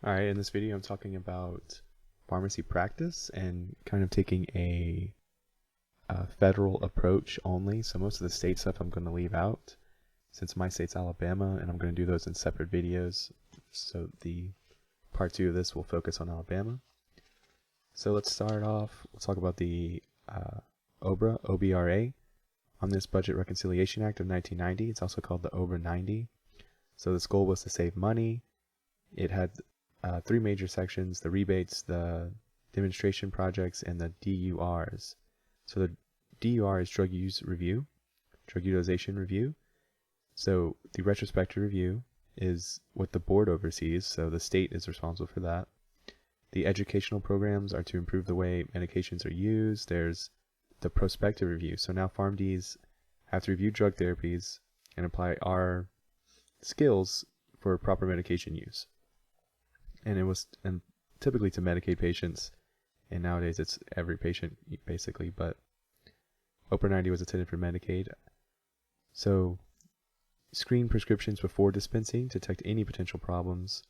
Alright, in this video I'm talking about pharmacy practice and kind of taking a federal approach only. So most of the state stuff I'm going to leave out since my state's Alabama, and I'm going to do those in separate videos. So the part 2 of this will focus on Alabama. So let's start off. We'll talk about the OBRA, Omnibus Budget Reconciliation Act of 1990. It's also called the OBRA 90. So this goal was to save money. It had three major sections: the rebates, the demonstration projects, and the DURs. So the DUR is drug use review, drug utilization review. So the retrospective review is what the board oversees, so the state is responsible for that. The educational programs are to improve the way medications are used. There's the prospective review. So now PharmDs have to review drug therapies and apply our skills for proper medication use. And it was typically to Medicaid patients, and nowadays it's every patient basically, but OBRA 90 was intended for Medicaid. So screen prescriptions before dispensing to detect any potential problems.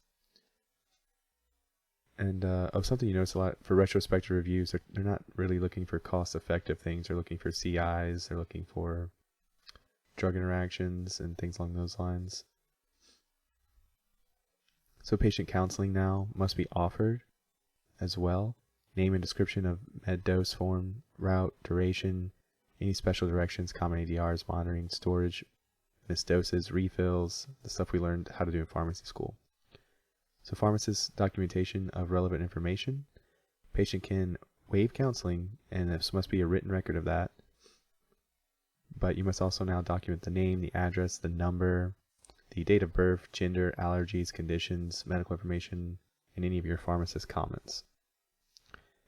And something you notice a lot for retrospective reviews, they're not really looking for cost-effective things. They're looking for CIs, they're looking for drug interactions and things along those lines. So patient counseling now must be offered as well. Name and description of med dose, form, route, duration, any special directions, common ADRs, monitoring, storage, missed doses, refills, the stuff we learned how to do in pharmacy school. So pharmacist documentation of relevant information. Patient can waive counseling, and this must be a written record of that. But you must also now document the name, the address, the number, the date of birth, gender, allergies, conditions, medical information, and any of your pharmacist comments.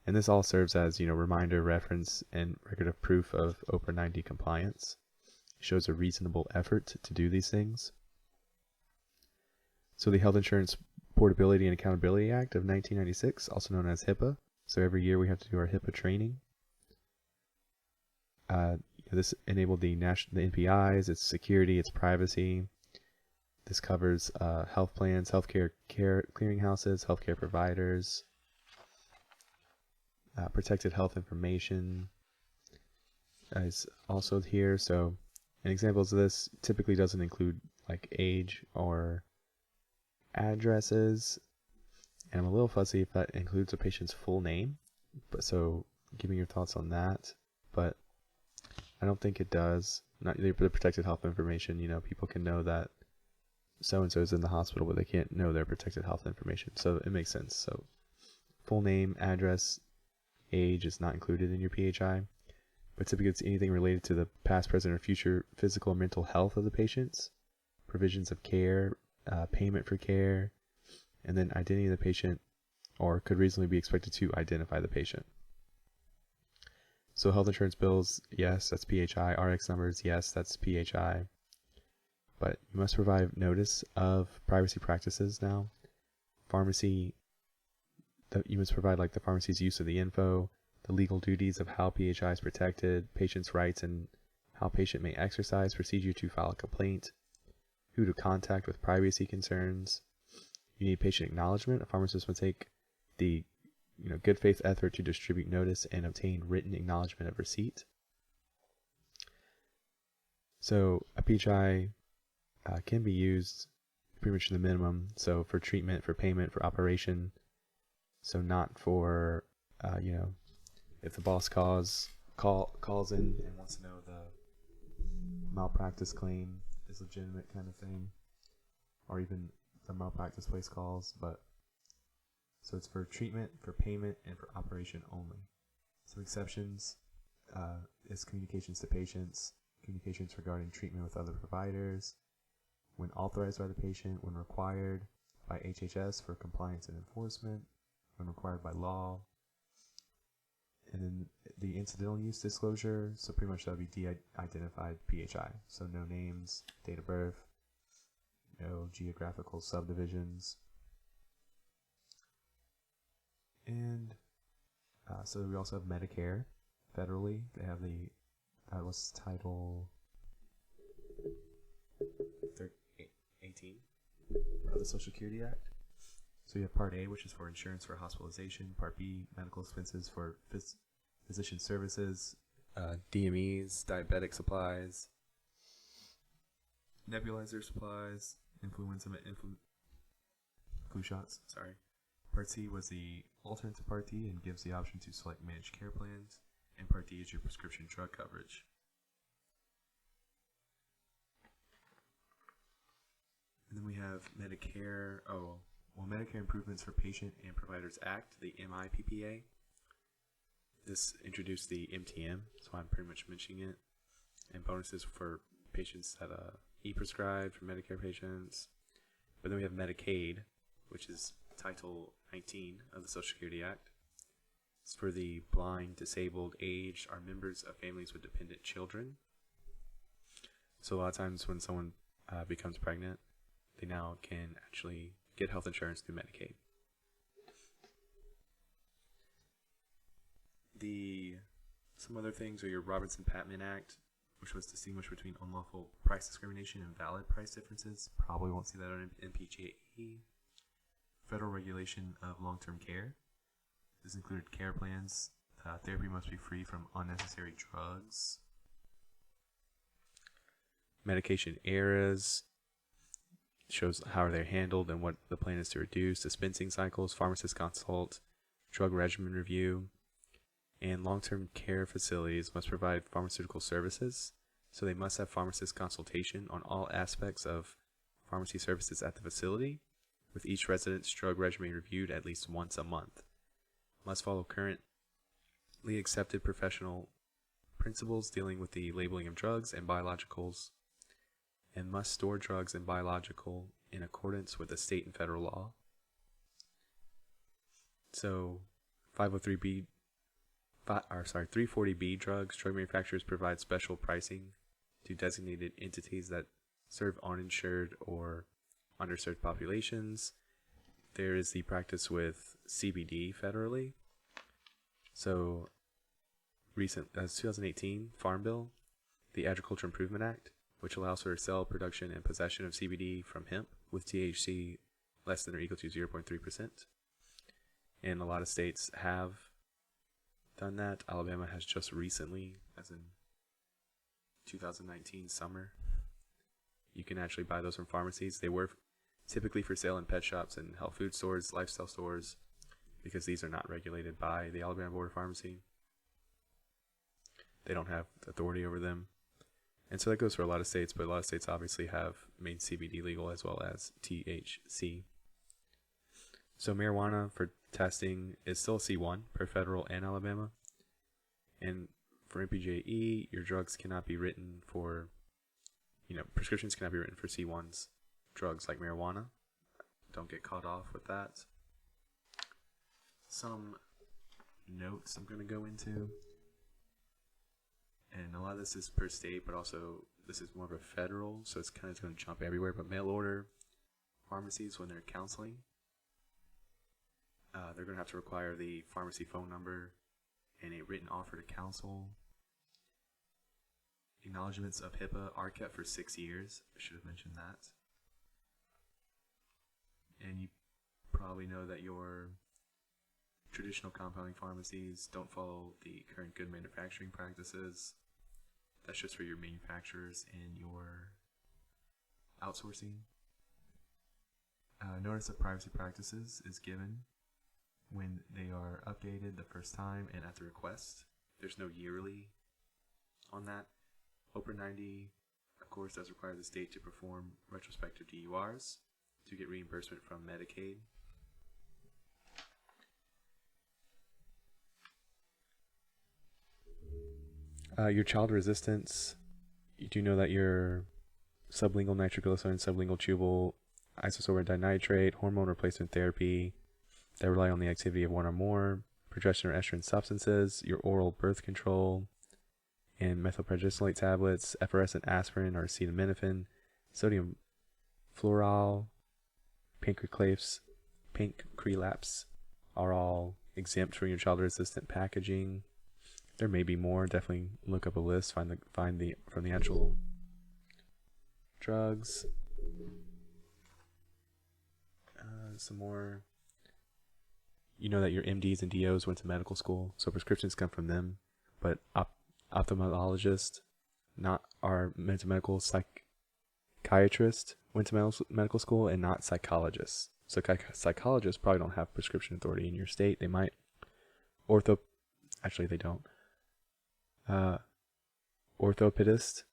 And this all serves as, reminder, reference, and record of proof of OBRA 90 compliance. It shows a reasonable effort to do these things. So the Health Insurance Portability and Accountability Act of 1996, also known as HIPAA. So every year we have to do our HIPAA training. This enabled the NPIs, its security, its privacy. This covers health plans, healthcare clearinghouses, healthcare providers, protected health information is also here. So an example of this typically doesn't include like age or addresses, and I'm a little fuzzy if that includes a patient's full name, but so give me your thoughts on that. But I don't think it does. Not the protected health information, people can know that so-and-so is in the hospital, but they can't know their protected health information. So it makes sense. So full name, address, age is not included in your PHI, but typically it's anything related to the past, present, or future physical and mental health of the patients, provisions of care, payment for care, and then identity of the patient, or could reasonably be expected to identify the patient. So health insurance bills, yes, that's PHI. RX numbers, yes, that's PHI. But you must provide notice of privacy practices now. Pharmacy, you must provide like the pharmacy's use of the info, the legal duties of how PHI is protected, patient's rights and how patient may exercise, procedure to file a complaint, who to contact with privacy concerns. You need patient acknowledgement. A pharmacist must take the good faith effort to distribute notice and obtain written acknowledgement of receipt. So a PHI can be used pretty much to the minimum. So for treatment, for payment, for operation. So not for if the boss calls in and wants to know the malpractice claim is legitimate kind of thing, or even the malpractice place calls. But so it's for treatment, for payment, and for operation only. Some exceptions is communications to patients, communications regarding treatment with other providers, when authorized by the patient, when required by HHS for compliance and enforcement, when required by law. And then the incidental use disclosure, so pretty much that would be de-identified PHI. So no names, date of birth, no geographical subdivisions. And so we also have Medicare federally. They have the, what's Title 18 of the Social Security Act. So you have Part A, which is for insurance for hospitalization. Part B, medical expenses for physician services, DMEs, diabetic supplies, nebulizer supplies, influenza, flu shots. Sorry. Part C was the alternate to Part D and gives the option to select managed care plans. And Part D is your prescription drug coverage. And then we have Medicare. Medicare Improvements for Patient and Providers Act, the MIPPA. This introduced the MTM, so I'm pretty much mentioning it. And bonuses for patients that e-prescribed for Medicare patients. But then we have Medicaid, which is Title 19 of the Social Security Act. It's for the blind, disabled, aged, or members of families with dependent children. So a lot of times when someone becomes pregnant, they now can actually get health insurance through Medicaid. Some other things are your Robertson-Patman Act, which was distinguished between unlawful price discrimination and valid price differences. Probably won't see that on MPJE. Federal regulation of long-term care. This included care plans. Therapy must be free from unnecessary drugs. Medication errors. Shows how they're handled and what the plan is to reduce. Dispensing cycles, pharmacist consult, drug regimen review. And long-term care facilities must provide pharmaceutical services. So they must have pharmacist consultation on all aspects of pharmacy services at the facility, with each resident's drug regimen reviewed at least once a month. Must follow currently accepted professional principles dealing with the labeling of drugs and biologicals, and must store drugs and biological in accordance with the state and federal law. So 340B drugs, drug manufacturers provide special pricing to designated entities that serve uninsured or underserved populations. There is the practice with CBD federally. So, 2018 Farm Bill, the Agriculture Improvement Act, which allows for sale, production, and possession of CBD from hemp with THC less than or equal to 0.3%. And a lot of states have done that. Alabama has just recently, as in 2019 summer. You can actually buy those from pharmacies. They were typically for sale in pet shops and health food stores, lifestyle stores, because these are not regulated by the Alabama Board of Pharmacy. They don't have authority over them. And so that goes for a lot of states, but a lot of states obviously have made CBD legal as well as THC. So marijuana for testing is still C1 per federal and Alabama. And for MPJE, your drugs cannot be written for, prescriptions cannot be written for C1's drugs like marijuana. Don't get caught off with that. Some notes I'm going to go into. And a lot of this is per state, but also this is more of a federal, so it's kind of going to jump everywhere. But mail order pharmacies, when they're counseling, they're going to have to require the pharmacy phone number and a written offer to counsel. Acknowledgements of HIPAA are kept for 6 years. I should have mentioned that. And you probably know that your traditional compounding pharmacies don't follow the current good manufacturing practices. That's just for your manufacturers and your outsourcing. Notice of privacy practices is given when they are updated the first time and at the request. There's no yearly on that. OPRA 90, of course, does require the state to perform retrospective DURs to get reimbursement from Medicaid. Your child resistance, you do know that your sublingual nitroglycerin, sublingual chewable isosorbent dinitrate, hormone replacement therapy that rely on the activity of one or more, progesterone or estrogen substances, your oral birth control, and methylprednisolate tablets, effervescent aspirin or acetaminophen, sodium fluoride, pancrelapse are all exempt from your child resistant packaging. There may be more. Definitely look up a list. Find the from the actual drugs. Some more you know that your MDs and DOs went to medical school, so prescriptions come from them, but ophthalmologists, not our medical psychiatrists, went to medical school, and not psychologists. So psychologists probably don't have prescription authority in your state. They might. Actually they don't. Orthopedists,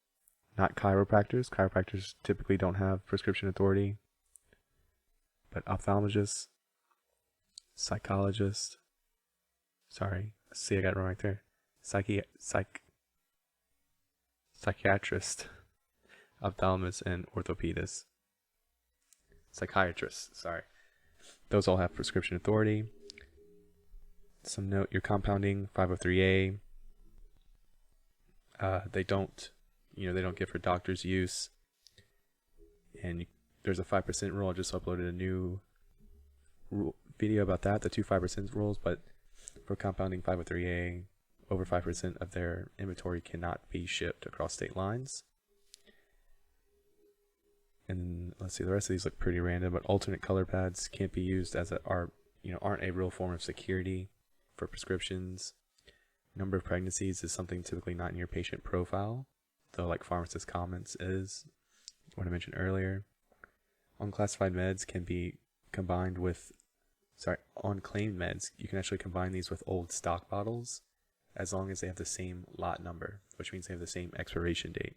not chiropractors. Chiropractors typically don't have prescription authority. But ophthalmologists, psychologists, sorry, see I got it wrong right there. Psychiatrist, ophthalmologists, and orthopedists. Psychiatrists, sorry. Those all have prescription authority. Some note, your compounding 503A. They don't give for doctor's use. And there's a 5% rule. I just uploaded a new video about that, the 2 5% rules. But for compounding 503A, over 5% of their inventory cannot be shipped across state lines. And let's see, the rest of these look pretty random, but alternate color pads can't be used as aren't a real form of security for prescriptions. Number of pregnancies is something typically not in your patient profile, though like pharmacist comments is what I mentioned earlier. Unclassified meds can be combined with, unclaimed meds, you can actually combine these with old stock bottles as long as they have the same lot number, which means they have the same expiration date.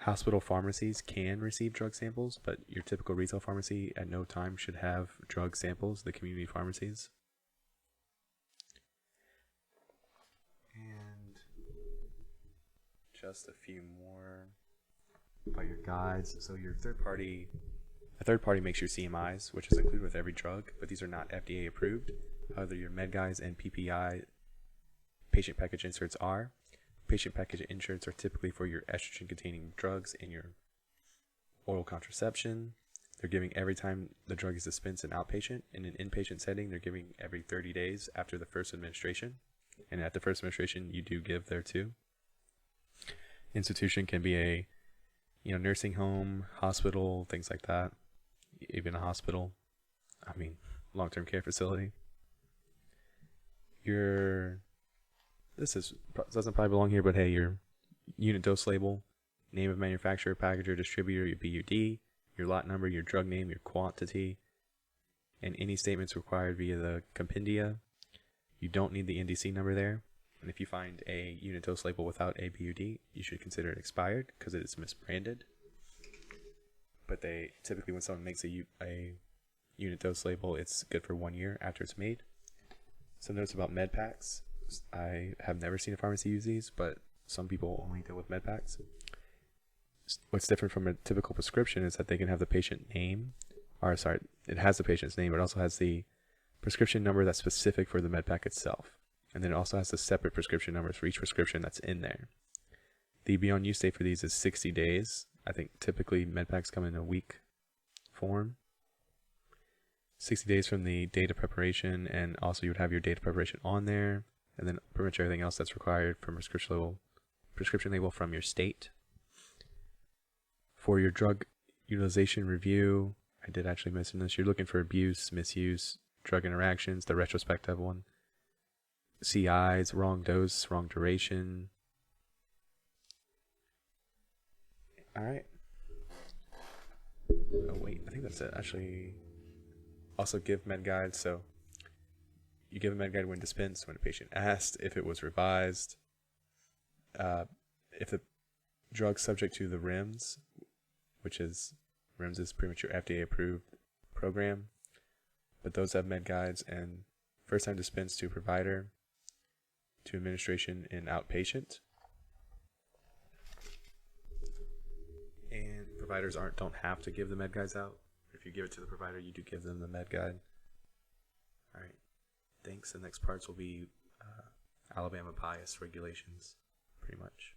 Hospital pharmacies can receive drug samples, but your typical retail pharmacy at no time should have drug samples, the community pharmacies. And just a few more about your guides. So a third party makes your CMIs, which is included with every drug, but these are not FDA approved. However, your med guides and PPI patient package inserts are. Patient package inserts are typically for your estrogen containing drugs and your oral contraception. They're giving every time the drug is dispensed in outpatient. In an inpatient setting, they're giving every 30 days after the first administration. And at the first administration, you do give there too. Institution can be a nursing home, hospital, things like that. Even a hospital. Long-term care facility. This doesn't probably belong here, but hey, your unit dose label, name of manufacturer, packager, distributor, your BUD, your lot number, your drug name, your quantity, and any statements required via the compendia. You don't need the NDC number there. And if you find a unit dose label without a BUD, you should consider it expired because it is misbranded. But they typically, when someone makes a unit dose label, it's good for 1 year after it's made. Some notes about med packs. I have never seen a pharmacy use these, but some people only deal with med packs. What's different from a typical prescription is that they can have the patient name, it has the patient's name, but it also has the prescription number that's specific for the med pack itself. And then it also has the separate prescription numbers for each prescription that's in there. The beyond use date for these is 60 days. I think typically med packs come in a week form. 60 days from the date of preparation, and also you would have your date of preparation on there. And then pretty much everything else that's required from prescription label from your state. For your drug utilization review, I did actually mention this. You're looking for abuse, misuse, drug interactions, the retrospective one. CIs, wrong dose, wrong duration. Alright. Oh wait, I think that's it. Actually, also give med guides. So you give a med guide when dispensed, when a patient asked, if it was revised, if the drug's subject to the REMS, REMS is pretty much your FDA approved program, but those have med guides, and first time dispensed to provider, to administration in outpatient. And providers don't have to give the med guides out. If you give it to the provider, you do give them the med guide. Alright. Thanks. The next parts will be Alabama bias regulations, pretty much.